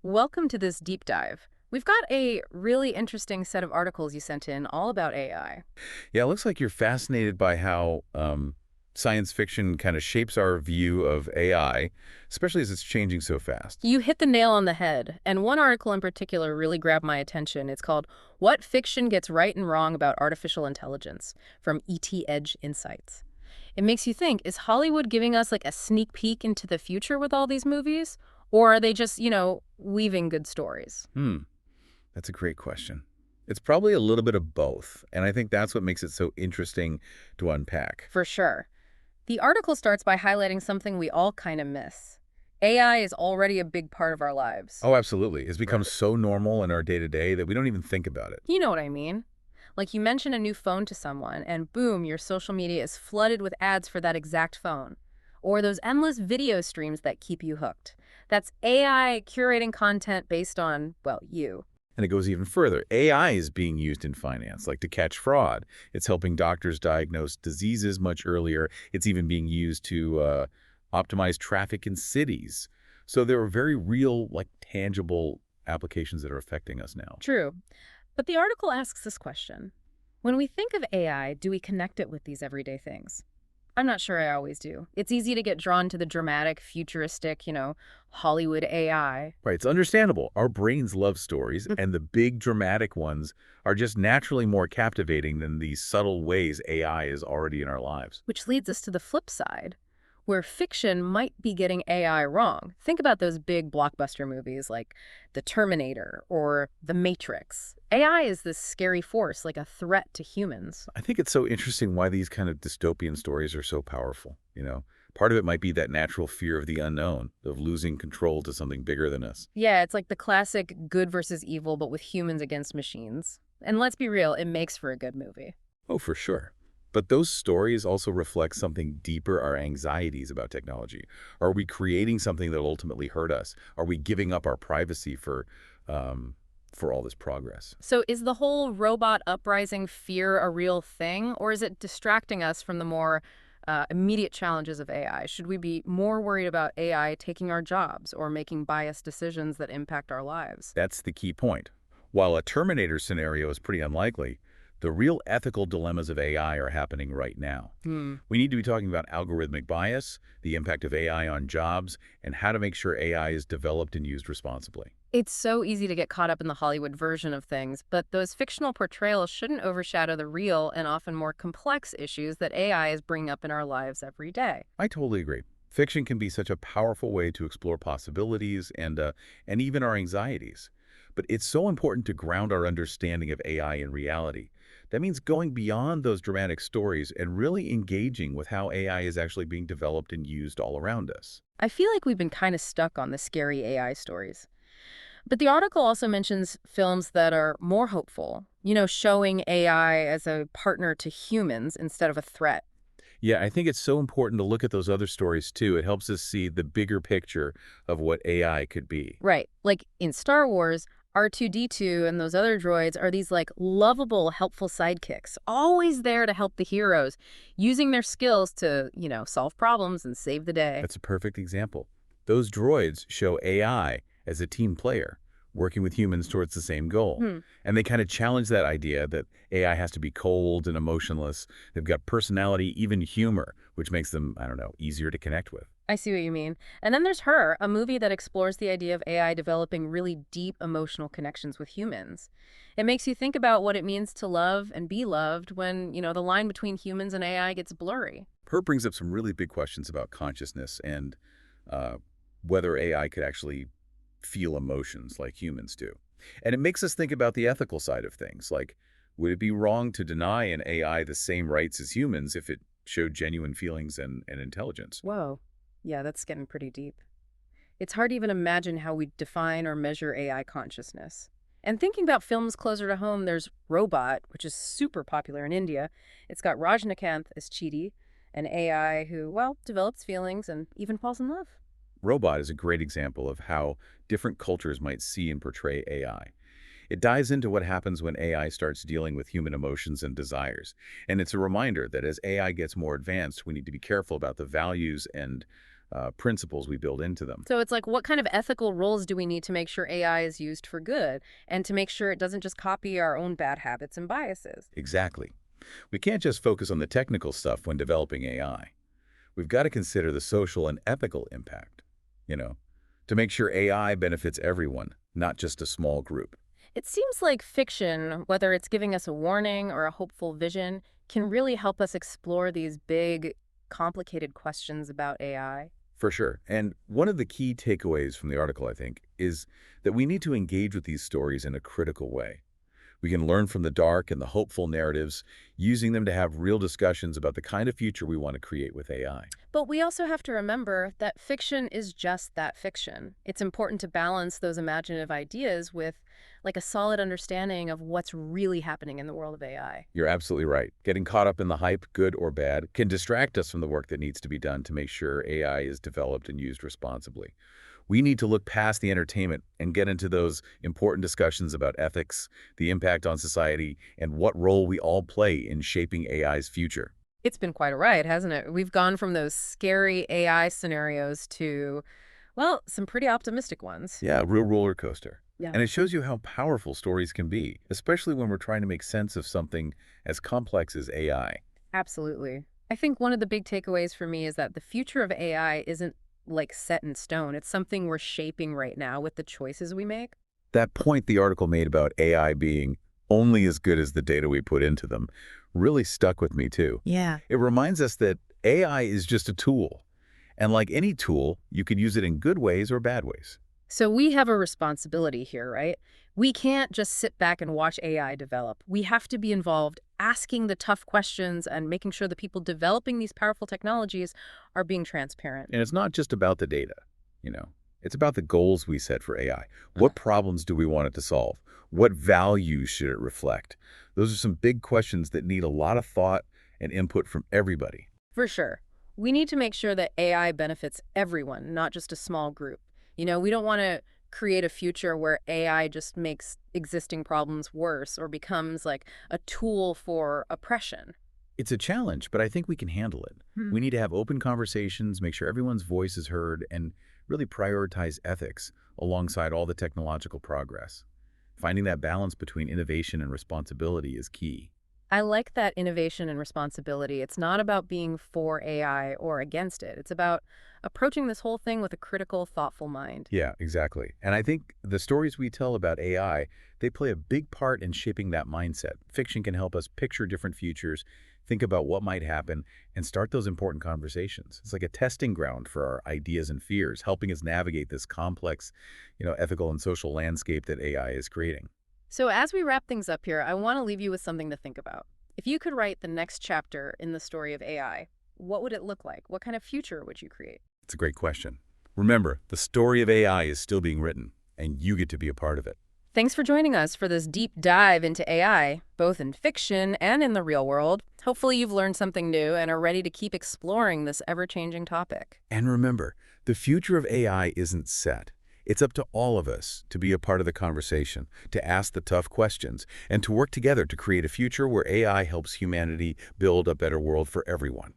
Welcome to this deep dive. We've got a really interesting set of articles you sent in all about AI. Yeah, it looks like you're fascinated by how science fiction kind of shapes our view of AI, especially as it's changing so fast. You hit the nail on the head, and one article in particular really grabbed my attention. It's called What Fiction Gets Right and Wrong About Artificial Intelligence from ET Edge Insights. It makes you think, is Hollywood giving us like a sneak peek into the future with all these movies? Or are they just, weaving good stories? Hmm, that's a great question. It's probably a little bit of both, and I think that's what makes it so interesting to unpack. For sure. The article starts by highlighting something we all kind of miss. AI is already a big part of our lives. Oh, absolutely. It's become Right. so normal in our day-to-day that we don't even think about it. You know what I mean? Like you mention a new phone to someone, and boom, your social media is flooded with ads for that exact phone. Or those endless video streams that keep you hooked. That's AI curating content based on, well, you. And it goes even further. AI is being used in finance, like to catch fraud. It's helping doctors diagnose diseases much earlier. It's even being used to optimize traffic in cities. So there are very real, like tangible applications that are affecting us now. True. But the article asks this question. When we think of AI, do we connect it with these everyday things? I'm not sure I always do. It's easy to get drawn to the dramatic, futuristic, Hollywood AI. Right, it's understandable. Our brains love stories, and the big dramatic ones are just naturally more captivating than these subtle ways AI is already in our lives. Which leads us to the flip side, where fiction might be getting AI wrong. Think about those big blockbuster movies like The Terminator or The Matrix. AI is this scary force, like a threat to humans. I think it's so interesting why these kind of dystopian stories are so powerful. Part of it might be that natural fear of the unknown, of losing control to something bigger than us. Yeah, it's like the classic good versus evil, but with humans against machines. And let's be real, it makes for a good movie. Oh, for sure. But those stories also reflect something deeper, our anxieties about technology. Are we creating something that will ultimately hurt us? Are we giving up our privacy for all this progress? So is the whole robot uprising fear a real thing, or is it distracting us from the more immediate challenges of AI? Should we be more worried about AI taking our jobs or making biased decisions that impact our lives? That's the key point. While a Terminator scenario is pretty unlikely, the real ethical dilemmas of AI are happening right now. Hmm. We need to be talking about algorithmic bias, the impact of AI on jobs, and how to make sure AI is developed and used responsibly. It's so easy to get caught up in the Hollywood version of things, but those fictional portrayals shouldn't overshadow the real and often more complex issues that AI is bringing up in our lives every day. I totally agree. Fiction can be such a powerful way to explore possibilities and even our anxieties. But it's so important to ground our understanding of AI in reality. That means going beyond those dramatic stories and really engaging with how AI is actually being developed and used all around us. I feel like we've been kind of stuck on the scary AI stories. But the article also mentions films that are more hopeful, showing AI as a partner to humans instead of a threat. Yeah, I think it's so important to look at those other stories too. It helps us see the bigger picture of what AI could be. Right. Like in Star Wars, R2D2 and those other droids are these like lovable, helpful sidekicks, always there to help the heroes, using their skills to, solve problems and save the day. That's a perfect example. Those droids show AI as a team player, working with humans towards the same goal. Hmm. And they kind of challenge that idea that AI has to be cold and emotionless. They've got personality, even humor, which makes them, I don't know, easier to connect with. I see what you mean. And then there's Her, a movie that explores the idea of AI developing really deep emotional connections with humans. It makes you think about what it means to love and be loved when, the line between humans and AI gets blurry. Her brings up some really big questions about consciousness and uh, whether AI could actually feel emotions like humans do. And it makes us think about the ethical side of things, like would it be wrong to deny an AI the same rights as humans if it showed genuine feelings and intelligence? Whoa. Yeah, that's getting pretty deep. It's hard to even imagine how we define or measure AI consciousness. And thinking about films closer to home, there's Robot, which is super popular in India. It's got Rajnikanth as Chidi, an AI who, well, develops feelings and even falls in love. Robot is a great example of how different cultures might see and portray AI. It dives into what happens when AI starts dealing with human emotions and desires. And it's a reminder that as AI gets more advanced, we need to be careful about the values and principles we build into them. So it's like, what kind of ethical rules do we need to make sure AI is used for good and to make sure it doesn't just copy our own bad habits and biases? Exactly. We can't just focus on the technical stuff when developing AI. We've got to consider the social and ethical impact, you know, to make sure AI benefits everyone, not just a small group. It seems like fiction, whether it's giving us a warning or a hopeful vision, can really help us explore these big, complicated questions about AI. For sure. And one of the key takeaways from the article, I think, is that we need to engage with these stories in a critical way. We can learn from the dark and the hopeful narratives, using them to have real discussions about the kind of future we want to create with AI. But we also have to remember that fiction is just that fiction. It's important to balance those imaginative ideas with like a solid understanding of what's really happening in the world of AI. You're absolutely right. Getting caught up in the hype, good or bad, can distract us from the work that needs to be done to make sure AI is developed and used responsibly. We need to look past the entertainment and get into those important discussions about ethics, the impact on society, and what role we all play in shaping AI's future. It's been quite a ride, hasn't it? We've gone from those scary AI scenarios to, well, some pretty optimistic ones. Yeah, a real roller coaster. Yeah. And it shows you how powerful stories can be, especially when we're trying to make sense of something as complex as AI. Absolutely. I think one of the big takeaways for me is that the future of AI isn't like set in stone. It's something we're shaping right now with the choices we make. That point the article made about AI being only as good as the data we put into them really stuck with me too. Yeah. It reminds us that AI is just a tool. And like any tool, you can use it in good ways or bad ways. So we have a responsibility here, right? We can't just sit back and watch AI develop. We have to be involved, asking the tough questions and making sure the people developing these powerful technologies are being transparent. And it's not just about the data, you know. It's about the goals we set for AI. What problems do we want it to solve? What values should it reflect? Those are some big questions that need a lot of thought and input from everybody. For sure. We need to make sure that AI benefits everyone, not just a small group. We don't want to create a future where AI just makes existing problems worse or becomes like a tool for oppression. It's a challenge, but I think we can handle it. We need to have open conversations, make sure everyone's voice is heard, and really prioritize ethics alongside all the technological progress. Finding that balance between innovation and responsibility is key. I like that innovation and responsibility. It's not about being for AI or against it. It's about approaching this whole thing with a critical, thoughtful mind. Yeah, exactly. And I think the stories we tell about AI, they play a big part in shaping that mindset. Fiction can help us picture different futures, think about what might happen, and start those important conversations. It's like a testing ground for our ideas and fears, helping us navigate this complex, ethical and social landscape that AI is creating. So as we wrap things up here, I want to leave you with something to think about. If you could write the next chapter in the story of AI, what would it look like? What kind of future would you create? It's a great question. Remember, the story of AI is still being written, and you get to be a part of it. Thanks for joining us for this deep dive into AI, both in fiction and in the real world. Hopefully you've learned something new and are ready to keep exploring this ever-changing topic. And remember, the future of AI isn't set. It's up to all of us to be a part of the conversation, to ask the tough questions, and to work together to create a future where AI helps humanity build a better world for everyone.